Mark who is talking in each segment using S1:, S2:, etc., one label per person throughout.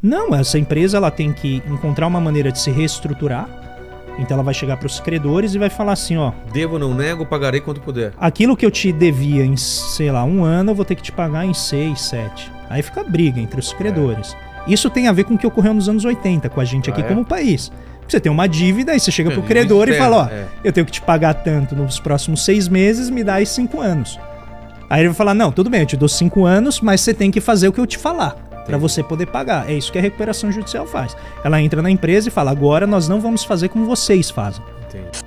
S1: Não, essa empresa ela tem que encontrar uma maneira de se reestruturar. Então ela vai chegar para os credores e vai falar assim, ó...
S2: Devo, não nego, pagarei quanto puder.
S1: Aquilo que eu te devia em, sei lá, 1 ano, eu vou ter que te pagar em 6, 7. Aí fica a briga entre os credores. Isso tem a ver com o que ocorreu nos anos 80 com a gente aqui como país. Você tem uma dívida e você chega pro credor e fala, ó, eu tenho que te pagar tanto nos próximos 6 meses, me dá aí 5 anos. Aí ele vai falar, não, tudo bem, eu te dou 5 anos, mas você tem que fazer o que eu te falar, para você poder pagar. É isso que a recuperação judicial faz. Ela entra na empresa e fala, agora nós não vamos fazer como vocês fazem. Entendi.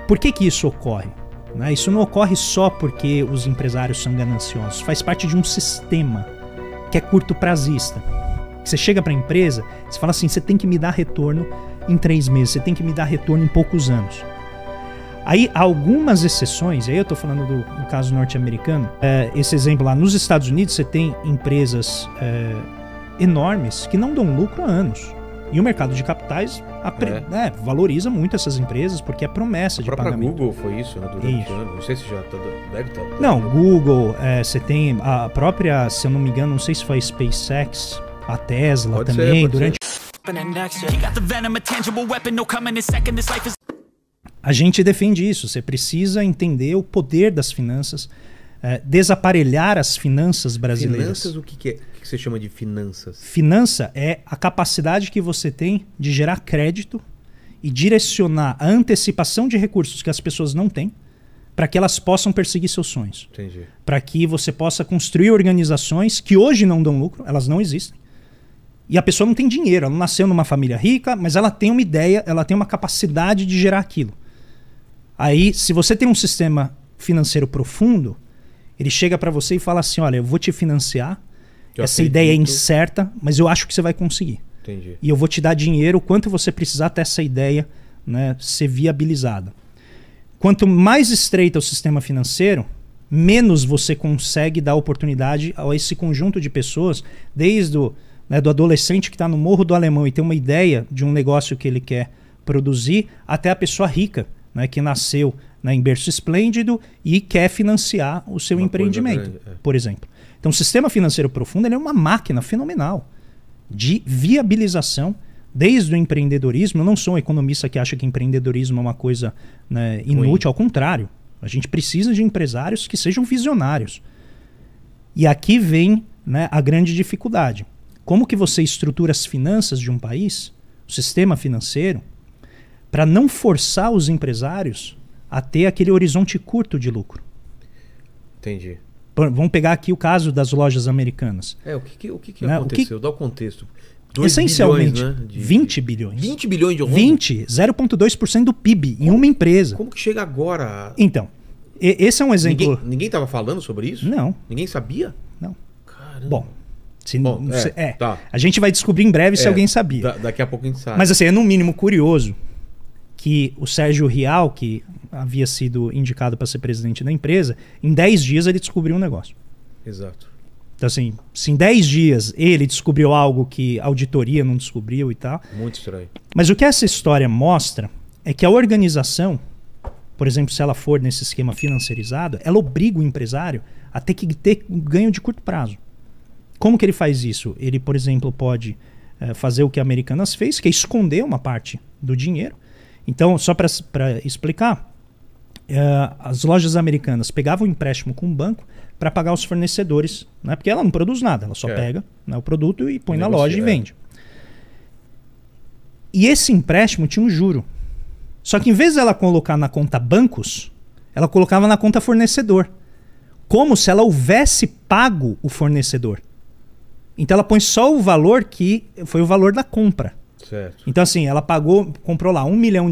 S1: Por que que isso ocorre? Né? Isso não ocorre só porque os empresários são gananciosos, faz parte de um sistema que é curto prazista. Você chega para a empresa, você fala assim, você tem que me dar retorno em 3 meses, você tem que me dar retorno em poucos anos. Aí, algumas exceções, aí eu estou falando do caso norte-americano, esse exemplo lá, nos Estados Unidos você tem empresas enormes que não dão lucro há anos. E o mercado de capitais valoriza muito essas empresas porque é promessa de pagamento. A própria Google
S2: foi isso, né, durante anos, não sei se já deve estar...
S1: Não, Google, você tem a própria, se eu não me engano, não sei se foi a SpaceX, a Tesla pode também, ser, durante... A gente defende isso, você precisa entender o poder das finanças, desaparelhar as finanças brasileiras.
S2: Finanças, o que é? O que você chama de finanças?
S1: Finança é a capacidade que você tem de gerar crédito e direcionar a antecipação de recursos que as pessoas não têm para que elas possam perseguir seus sonhos.
S2: Entendi.
S1: Para que você possa construir organizações que hoje não dão lucro, elas não existem. E a pessoa não tem dinheiro, ela não nasceu numa família rica, mas ela tem uma ideia, ela tem uma capacidade de gerar aquilo. Aí, se você tem um sistema financeiro profundo, ele chega para você e fala assim, olha, eu vou te financiar, essa ideia é incerta, mas eu acho que você vai conseguir.
S2: Entendi.
S1: E eu vou te dar dinheiro o quanto você precisar até essa ideia, né, ser viabilizada. Quanto mais estreito é o sistema financeiro, menos você consegue dar oportunidade a esse conjunto de pessoas, desde do adolescente que está no Morro do Alemão e tem uma ideia de um negócio que ele quer produzir, até a pessoa rica, né, que nasceu, né, em berço esplêndido e quer financiar o seu empreendimento, por exemplo. Então o sistema financeiro profundo ele é uma máquina fenomenal de viabilização, desde o empreendedorismo. Eu não sou um economista que acha que empreendedorismo é uma coisa, né, inútil, ao contrário. A gente precisa de empresários que sejam visionários. E aqui vem, né, a grande dificuldade. Como que você estrutura as finanças de um país, o sistema financeiro, para não forçar os empresários a ter aquele horizonte curto de lucro?
S2: Entendi.
S1: Vamos pegar aqui o caso das lojas americanas.
S2: O que aconteceu? Dá o contexto.
S1: Essencialmente,
S2: bilhões, né,
S1: 20 bilhões.
S2: 20 bilhões de rombo?
S1: 0,2% do PIB em uma empresa.
S2: Como que chega agora?
S1: Então, esse é um exemplo...
S2: Ninguém estava falando sobre isso?
S1: Não.
S2: Ninguém sabia?
S1: Não.
S2: Caramba.
S1: Bom,
S2: tá.
S1: A gente vai descobrir em breve se alguém sabia.
S2: Daqui a pouco a gente sabe.
S1: Mas assim, é no mínimo curioso que o Sérgio Rial, que havia sido indicado para ser presidente da empresa, em 10 dias ele descobriu um negócio.
S2: Exato.
S1: Então assim, se em 10 dias ele descobriu algo que a auditoria não descobriu e tal...
S2: Muito estranho.
S1: Mas o que essa história mostra é que a organização, por exemplo, se ela for nesse esquema financiarizado, ela obriga o empresário a ter que ter um ganho de curto prazo. Como que ele faz isso? Ele, por exemplo, pode fazer o que a Americanas fez, que é esconder uma parte do dinheiro. Então, só para explicar, as lojas americanas pegavam um empréstimo com o banco para pagar os fornecedores, né? Porque ela não produz nada, ela só pega, né, o produto e põe na loja e vende. E esse empréstimo tinha um juro. Só que em vez dela colocar na conta bancos, ela colocava na conta fornecedor. Como se ela houvesse pago o fornecedor. Então ela põe só o valor que foi o valor da compra.
S2: Certo.
S1: Então assim, ela comprou lá R$1 milhão,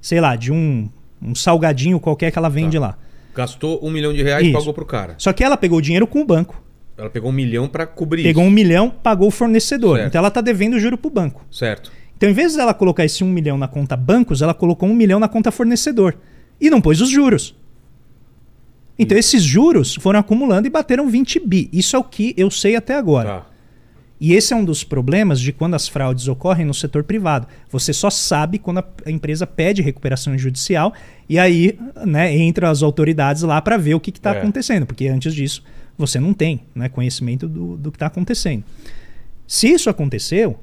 S1: sei lá, de um salgadinho qualquer que ela vende lá.
S2: Gastou R$1 milhão e pagou pro cara.
S1: Só que ela pegou o dinheiro com o banco.
S2: Ela pegou 1 milhão para cobrir
S1: Pegou
S2: isso.
S1: 1 milhão, pagou o fornecedor.
S2: Certo.
S1: Então ela está devendo o juro pro banco.
S2: Certo.
S1: Então em vez dela colocar esse 1 milhão na conta bancos, ela colocou 1 milhão na conta fornecedor. E não pôs os juros. Então esses juros foram acumulando e bateram 20 bi. Isso é o que eu sei até agora.
S2: Tá.
S1: E esse é um dos problemas de quando as fraudes ocorrem no setor privado. Você só sabe quando a empresa pede recuperação judicial e aí, né, entra as autoridades lá para ver o que está acontecendo. Porque antes disso você não tem, né, conhecimento do que está acontecendo. Se isso aconteceu,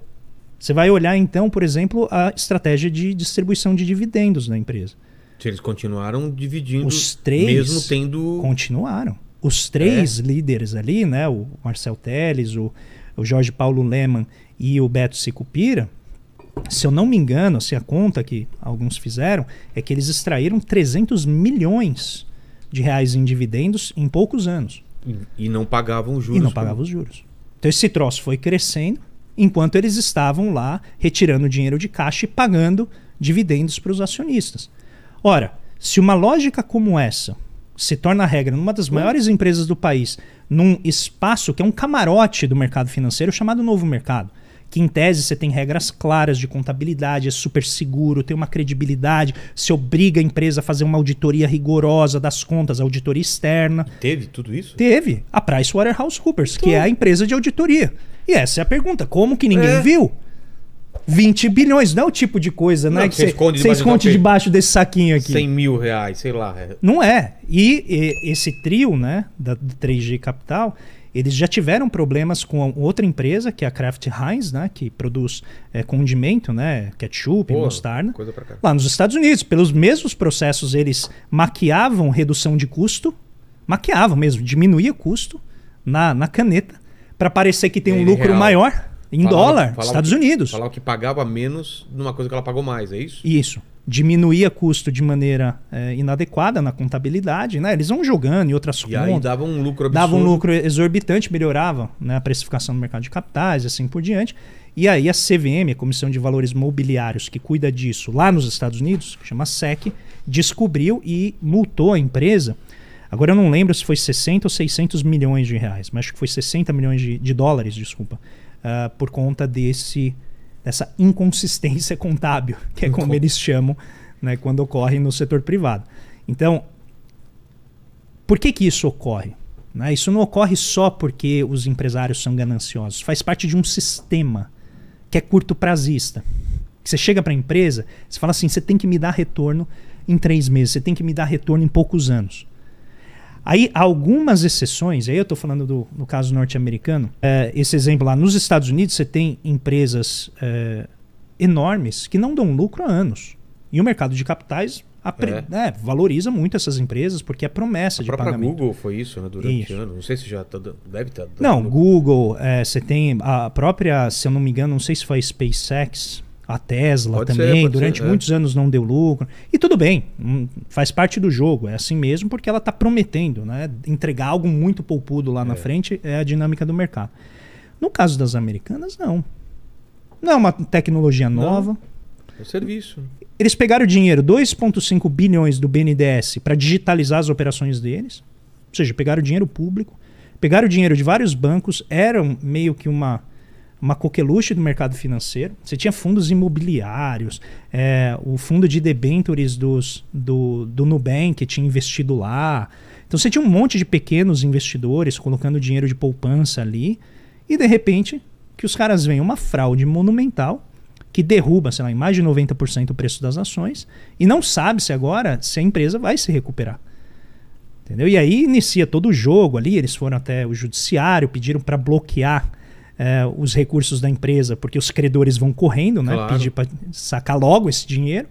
S1: você vai olhar então, por exemplo, a estratégia de distribuição de dividendos da empresa.
S2: Eles continuaram dividindo,
S1: os três
S2: mesmo tendo...
S1: Continuaram. Os três líderes ali, né, o Marcel Telles, o Jorge Paulo Lemann e o Beto Sicupira, se eu não me engano, se a conta que alguns fizeram, é que eles extraíram 300 milhões de reais em dividendos em poucos anos.
S2: E não pagavam os juros.
S1: E não pagavam os juros. Então esse troço foi crescendo enquanto eles estavam lá retirando dinheiro de caixa e pagando dividendos para os acionistas. Ora, se uma lógica como essa se torna regra numa das maiores empresas do país, num espaço que é um camarote do mercado financeiro chamado Novo Mercado, que em tese você tem regras claras de contabilidade, é super seguro, tem uma credibilidade, se obriga a empresa a fazer uma auditoria rigorosa das contas, auditoria externa.
S2: Teve tudo isso?
S1: Teve. A PricewaterhouseCoopers, que é a empresa de auditoria. E essa é a pergunta, como que ninguém viu? 20 bilhões, não é o tipo de coisa, né?
S2: Não,
S1: Que você esconde debaixo desse saquinho aqui.
S2: 100 mil reais, sei lá.
S1: Não é. E esse trio, né, do 3G Capital, eles já tiveram problemas com outra empresa, que é a Kraft Heinz, né, que produz condimento, né, ketchup, mostarda, lá nos Estados Unidos. Pelos mesmos processos, eles maquiavam redução de custo, maquiavam mesmo, diminuía custo na caneta, para parecer que tem um lucro maior. Em dólar, Estados Unidos.
S2: Falava que pagava menos numa coisa que ela pagou mais, é isso?
S1: Isso. Diminuía custo de maneira inadequada na contabilidade, né? Eles vão jogando em outras contas.
S2: E aí dava um lucro absurdo.
S1: Dava um lucro exorbitante, melhorava, né, a precificação no mercado de capitais, assim por diante. E aí a CVM, a Comissão de Valores Mobiliários, que cuida disso lá nos Estados Unidos, que chama SEC, descobriu e multou a empresa. Agora eu não lembro se foi 60 ou 600 milhões de reais, mas acho que foi 60 milhões de dólares, desculpa. Por conta dessa inconsistência contábil, que é como eles chamam, né, quando ocorre no setor privado. Então, por que isso ocorre? Né? Isso não ocorre só porque os empresários são gananciosos, faz parte de um sistema que é curto prazista. Você chega para a empresa, você fala assim, você tem que me dar retorno em 3 meses, você tem que me dar retorno em poucos anos. Aí, algumas exceções, aí eu estou falando do caso norte-americano, esse exemplo lá, nos Estados Unidos você tem empresas enormes que não dão lucro há anos. E o mercado de capitais valoriza muito essas empresas porque é promessa de pagamento. A própria
S2: Google foi isso, né, durante anos. Não sei se já deve estar...
S1: Não, Google, você tem a própria, se eu não me engano, não sei se foi a SpaceX... A Tesla também, durante muitos anos não deu lucro. E tudo bem, faz parte do jogo, é assim mesmo, porque ela está prometendo, né, entregar algo muito poupudo lá na frente, é a dinâmica do mercado. No caso das americanas, não. Não é uma tecnologia nova.
S2: É um serviço.
S1: Eles pegaram dinheiro, 2,5 bilhões do BNDES para digitalizar as operações deles. Ou seja, pegaram dinheiro público, pegaram dinheiro de vários bancos, eram meio que uma coqueluche do mercado financeiro. Você tinha fundos imobiliários, o fundo de debentures do Nubank que tinha investido lá. Então você tinha um monte de pequenos investidores colocando dinheiro de poupança ali e de repente que os caras veem uma fraude monumental que derruba, sei lá, em mais de 90% o preço das ações e não sabe-se agora se a empresa vai se recuperar. Entendeu? E aí inicia todo o jogo ali, eles foram até o judiciário, pediram para bloquear os recursos da empresa, porque os credores vão correndo, né? Claro. Pedir para sacar logo esse dinheiro.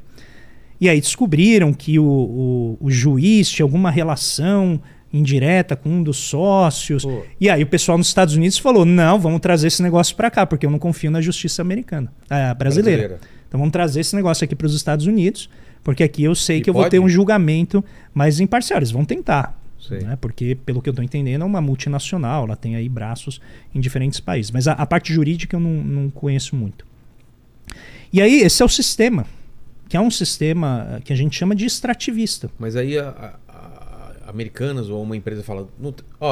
S1: E aí descobriram que o juiz tinha alguma relação indireta com um dos sócios. Pô. E aí o pessoal nos Estados Unidos falou, não, vamos trazer esse negócio para cá, porque eu não confio na justiça americana, brasileira. Então vamos trazer esse negócio aqui para os Estados Unidos, porque aqui eu sei que eu vou ter um julgamento mais imparcial. Eles vão tentar. Né? Porque, pelo que eu estou entendendo, é uma multinacional, ela tem aí braços em diferentes países. Mas a parte jurídica eu não conheço muito. E aí, esse é o sistema, que é um sistema que a gente chama de extrativista.
S2: Mas aí a Americanas ou uma empresa fala,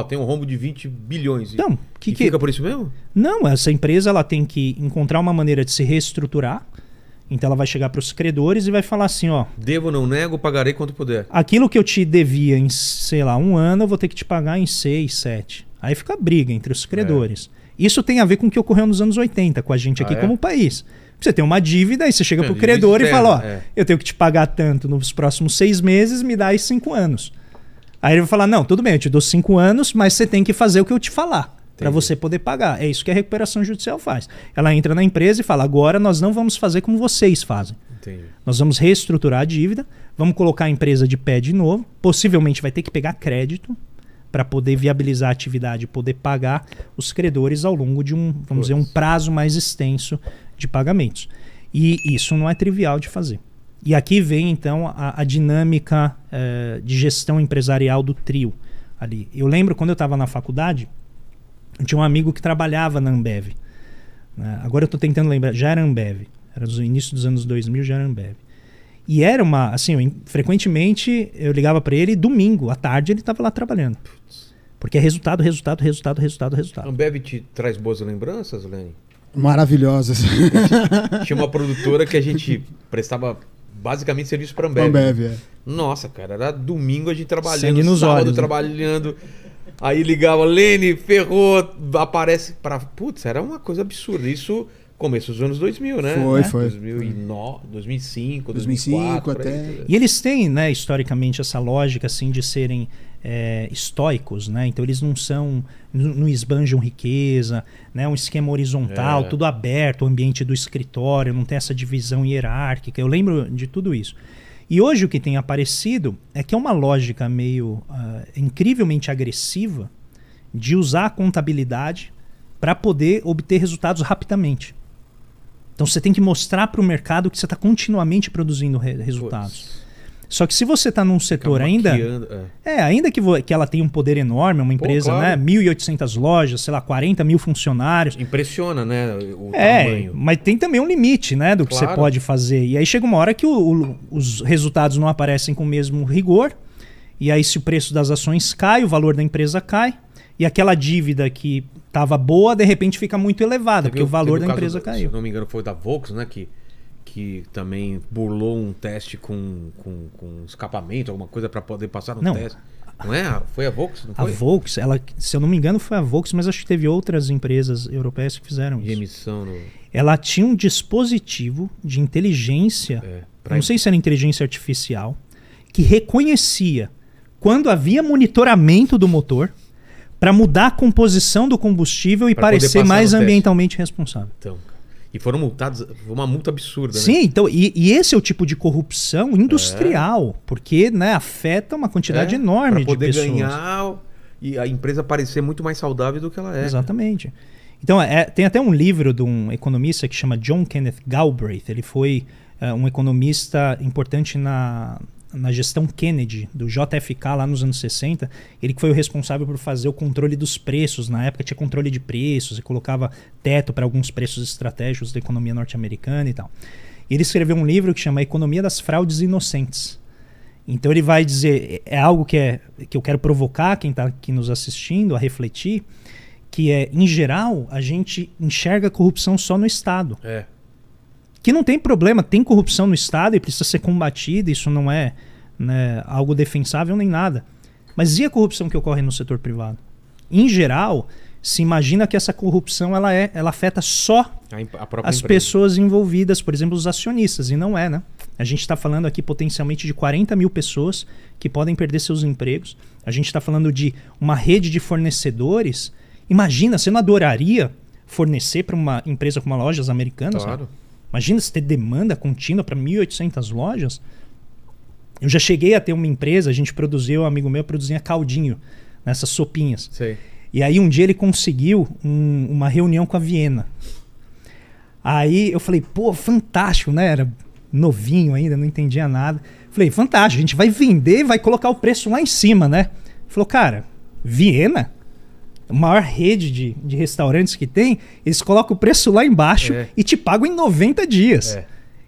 S2: tem um rombo de 20 bilhões.
S1: Então,
S2: fica por isso mesmo?
S1: Não, essa empresa ela tem que encontrar uma maneira de se reestruturar. Então ela vai chegar para os credores e vai falar assim,
S2: devo, não nego, pagarei quanto puder.
S1: Aquilo que eu te devia em, sei lá, 1 ano, eu vou ter que te pagar em 6, 7. Aí fica a briga entre os credores. Isso tem a ver com o que ocorreu nos anos 80 com a gente aqui como país. Você tem uma dívida, aí você chega para o credor e fala, eu tenho que te pagar tanto nos próximos 6 meses, me dá aí 5 anos. Aí ele vai falar, não, tudo bem, eu te dou 5 anos, mas você tem que fazer o que eu te falar. para você poder pagar. É isso que a recuperação judicial faz. Ela entra na empresa e fala, agora nós não vamos fazer como vocês fazem.
S2: Entendi.
S1: Nós vamos reestruturar a dívida, vamos colocar a empresa de pé de novo, possivelmente vai ter que pegar crédito para poder viabilizar a atividade e poder pagar os credores ao longo de vamos dizer, um prazo mais extenso de pagamentos. E isso não é trivial de fazer. E aqui vem, então, a dinâmica de gestão empresarial do trio ali. Eu lembro, quando eu estava na faculdade, eu tinha um amigo que trabalhava na Ambev. Né? Agora eu estou tentando lembrar, já era Ambev. Era no início dos anos 2000, já era Ambev. E era uma, assim, frequentemente eu ligava para ele, domingo, à tarde, ele estava lá trabalhando. Porque é resultado.
S2: A Ambev te traz boas lembranças, Lene?
S3: Maravilhosas.
S2: Tinha uma produtora que a gente prestava basicamente serviço para Ambev.
S3: Ambev,
S2: Nossa, cara, era domingo a gente trabalhando,
S1: sangue nos
S2: sábado
S1: olhos,
S2: trabalhando. Aí ligava, Lene, ferrou, aparece para... Putz, era uma coisa absurda. Isso começo dos anos 2000, né?
S3: Foi.
S2: 2009, 2005,
S3: 2005
S2: 2004,
S3: até.
S1: E eles têm, né, historicamente, essa lógica assim, de serem estoicos, né? Então eles não esbanjam riqueza, né? Um esquema horizontal, tudo aberto, o ambiente do escritório, não tem essa divisão hierárquica. Eu lembro de tudo isso. E hoje o que tem aparecido é que é uma lógica meio incrivelmente agressiva de usar a contabilidade para poder obter resultados rapidamente. Então você tem que mostrar para o mercado que você está continuamente produzindo resultados. Só que se você está num setor ainda que ela tem um poder enorme, uma empresa,
S2: claro.
S1: né, 1.800 lojas, sei lá, 40 mil funcionários.
S2: Impressiona, né, o tamanho.
S1: Mas tem também um limite, né, do que você pode fazer. E aí chega uma hora que os resultados não aparecem com o mesmo rigor. E aí se o preço das ações cai, o valor da empresa cai. E aquela dívida que estava boa, de repente fica muito elevada, porque o valor da empresa caiu.
S2: Se não me engano, foi da Volks, né, que também burlou um teste com escapamento, alguma coisa para poder passar no teste. Não é? Foi a Volks? Não foi?
S1: A Volks, se eu não me engano, foi a Volks, mas acho que teve outras empresas europeias que fizeram isso.
S2: De emissão.
S1: Ela tinha um dispositivo de inteligência, não sei se era inteligência artificial, que reconhecia quando havia monitoramento do motor para mudar a composição do combustível e parecer mais ambientalmente responsável.
S2: Então, e foram multados, foi uma multa absurda, né?
S1: Sim, então, e esse é o tipo de corrupção industrial, porque, né, afeta uma quantidade enorme de pessoas.
S2: Para poder ganhar e a empresa parecer muito mais saudável do que ela é.
S1: Exatamente. Então, tem até um livro de um economista que chama John Kenneth Galbraith. Ele foi um economista importante na gestão Kennedy, do JFK lá nos anos 60, ele que foi o responsável por fazer o controle dos preços. Na época tinha controle de preços e colocava teto para alguns preços estratégicos da economia norte-americana e tal. Ele escreveu um livro que chama Economia das Fraudes Inocentes. Então ele vai dizer, é algo que eu quero provocar quem está aqui nos assistindo a refletir, que em geral, a gente enxerga a corrupção só no Estado. Que não tem problema, tem corrupção no Estado e precisa ser combatida, isso não é, né, algo defensável nem nada. Mas e a corrupção que ocorre no setor privado? Em geral, se imagina que essa corrupção ela afeta só as pessoas envolvidas, por exemplo, os acionistas, e não é, né? A gente está falando aqui potencialmente de 40 mil pessoas que podem perder seus empregos. A gente está falando de uma rede de fornecedores. Imagina, você não adoraria fornecer para uma empresa como a Lojas Americanas?
S2: Claro.
S1: Né? Imagina se ter demanda contínua para 1.800 lojas. Eu já cheguei a ter uma empresa, um amigo meu produzia caldinho nessas sopinhas.
S2: Sei.
S1: E aí um dia ele conseguiu uma reunião com a Viena. Aí eu falei, pô, fantástico, né? Era novinho ainda, não entendia nada. Falei, fantástico, a gente vai vender e vai colocar o preço lá em cima, né? Falou, cara, Viena? A maior rede de restaurantes que tem, eles colocam o preço lá embaixo e te pagam em 90 dias.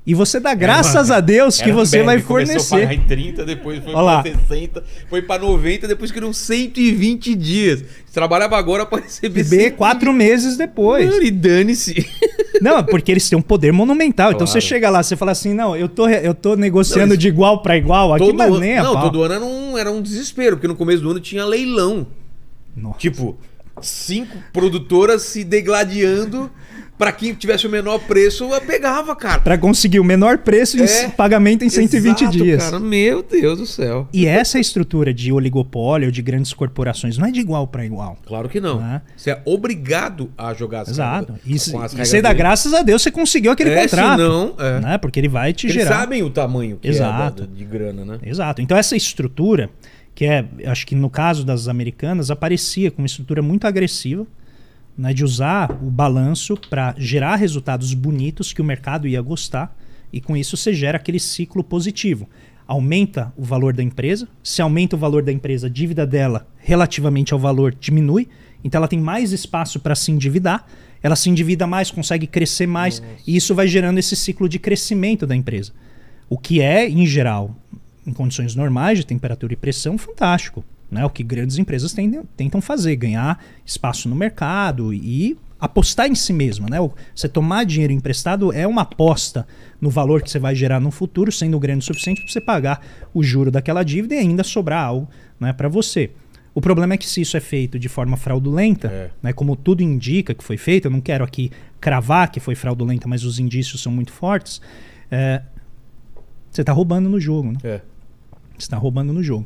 S1: E você dá graças a Deus que você vai fornecer.
S2: Começou a pagar em 30, depois foi para 60, foi para 90, depois que eram 120 dias. Você trabalhava agora para receber
S1: 4 meses depois.
S2: Mano, e dane-se.
S1: Não, porque eles têm um poder monumental. Claro. Então você chega lá, você fala assim, não, eu tô negociando de igual para igual aqui, mas nem a pau.
S2: Todo ano era um desespero, porque no começo do ano tinha leilão.
S1: Nossa.
S2: Tipo, 5 produtoras se degladiando Pra quem tivesse o menor preço, eu pegava, cara.
S1: Pra conseguir o menor preço e pagamento em 120
S2: exato,
S1: dias.
S2: Cara, meu Deus do céu.
S1: E essa estrutura de oligopólio, de grandes corporações, não é de igual para igual.
S2: Claro que não. Você é obrigado a jogar as
S1: Exato.
S2: regras,
S1: Com as regras. E você dá graças a Deus você conseguiu aquele contrato.
S2: Senão,
S1: né? Porque ele vai te gerar.
S2: Eles sabem o tamanho que
S1: Exato.
S2: de grana, né?
S1: Exato. Então essa estrutura, que acho que no caso das americanas, aparecia como uma estrutura muito agressiva, né, de usar o balanço para gerar resultados bonitos que o mercado ia gostar, e com isso você gera aquele ciclo positivo. Aumenta o valor da empresa, se aumenta o valor da empresa, a dívida dela relativamente ao valor diminui, então ela tem mais espaço para se endividar, ela se endivida mais, consegue crescer mais, e isso vai gerando esse ciclo de crescimento da empresa. O que é, em geral, em condições normais de temperatura e pressão, fantástico. Né, o que grandes empresas tentam fazer, ganhar espaço no mercado e apostar em si mesma. Né? Você tomar dinheiro emprestado é uma aposta no valor que você vai gerar no futuro, sendo grande o suficiente para você pagar o juro daquela dívida e ainda sobrar algo, né, para você. O problema é que se isso é feito de forma fraudulenta, né, como tudo indica que foi feito, eu não quero aqui cravar que foi fraudulenta, mas os indícios são muito fortes, você está roubando no jogo. Né? Você está roubando no jogo.